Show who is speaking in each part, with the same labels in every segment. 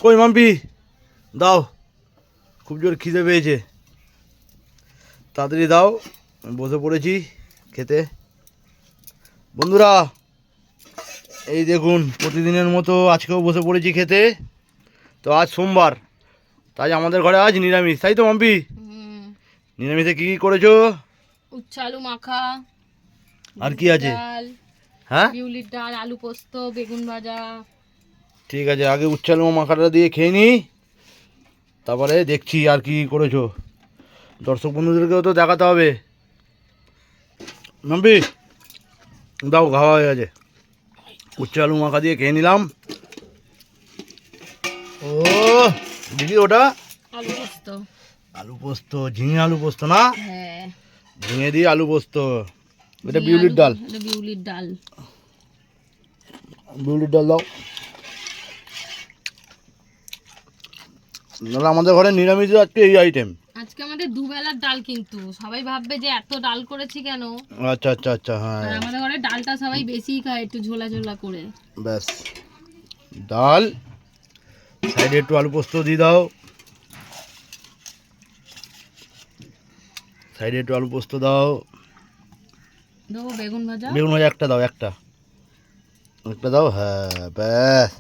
Speaker 1: কই মাম্পি দাও, খুব জোর খিদে পেয়েছে, তাড়াতাড়ি দাও। বসে পড়েছি খেতে। বন্ধুরা এই দেখুন, প্রতিদিনের মতো আজকেও বসে পড়েছি খেতে। তো আজ সোমবার, তাই আমাদের ঘরে আজ নিরামিষ, তাই তো মাম্পি? নিরামিষে কী কী করেছো?
Speaker 2: উচ্ছে আলু মাখা,
Speaker 1: আর কি আছে?
Speaker 2: ডাল,
Speaker 1: হ্যাঁ
Speaker 2: বিউলির ডাল, আলু পোস্ত, বেগুন ভাজা।
Speaker 1: ঠিক আছে, আগে উচ্ছে আলু মাখাটা দিয়ে খেয়ে নিই, তারপরে দেখছি আর কি করেছো। দর্শক বন্ধুদেরকেও তো দেখাতে হবে। মাম্পি দাও, খাওয়া হয়ে গেছে। উচ্ছে আলু মাখা দিয়ে খেয়ে নিলাম। ও দেখি ওটা
Speaker 2: আলু পোস্ত।
Speaker 1: আলু পোস্ত, ঝিঙে আলু পোস্ত না?
Speaker 2: হ্যাঁ,
Speaker 1: ঝিঙে দিয়ে আলু পোস্ত। এটা বিউলির ডাল।
Speaker 2: এটা বিউলির ডাল।
Speaker 1: বিউলির ডাল দাও। নাহলে আমাদের ঘরে নিরামিষ আজকে এই আইটেম।
Speaker 2: আজকে আমাদের দুবেলার ডাল, কিন্তু সবাই ভাববে যে এত ডাল করেছি কেন।
Speaker 1: আচ্ছা আচ্ছা আচ্ছা, হ্যাঁ
Speaker 2: আর আমাদের ঘরে ডালটা সবাই বেশিই খায়, একটু ঝোলা ঝোলা করে।
Speaker 1: ব্যাস, ডাল সাইডে একটু আলু পোস্ত দিয়ে দাও, সাইডে একটু আলু পোস্ত দাও।
Speaker 2: দেবো বেগুন ভাজা।
Speaker 1: বেগুন ভাজা একটা দাও, একটা একটা দাও। হ্যাঁ ব্যাস,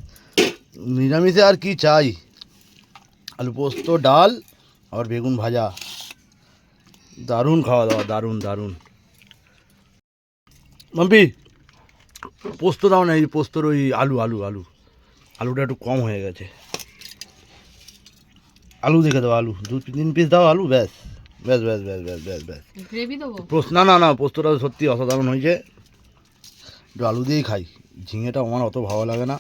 Speaker 1: নিরামিষে আর কি চাই? আলু পোস্ত, ডাল আর বেগুন ভাজা, দারুণ খাওয়া দাওয়া, দারুণ দারুণ। মাম্পি পোস্ত দাও না, এই পোস্তর ওই আলু আলু আলু আলুটা একটু কম হয়ে গেছে। আলু দেখে দাও, আলু 2-3 পিস দাও আলু, ব্যাস ব্যাস ব্যাস ব্যাস ব্যাস ব্যাস ব্যাস।
Speaker 2: গ্রেভি দেবো?
Speaker 1: না না না, পোস্তটা সত্যি অসাধারণ হয়েছে। একটু আলু দিয়েই খাই, ঝিঙেটা আমার অত ভালো লাগে না।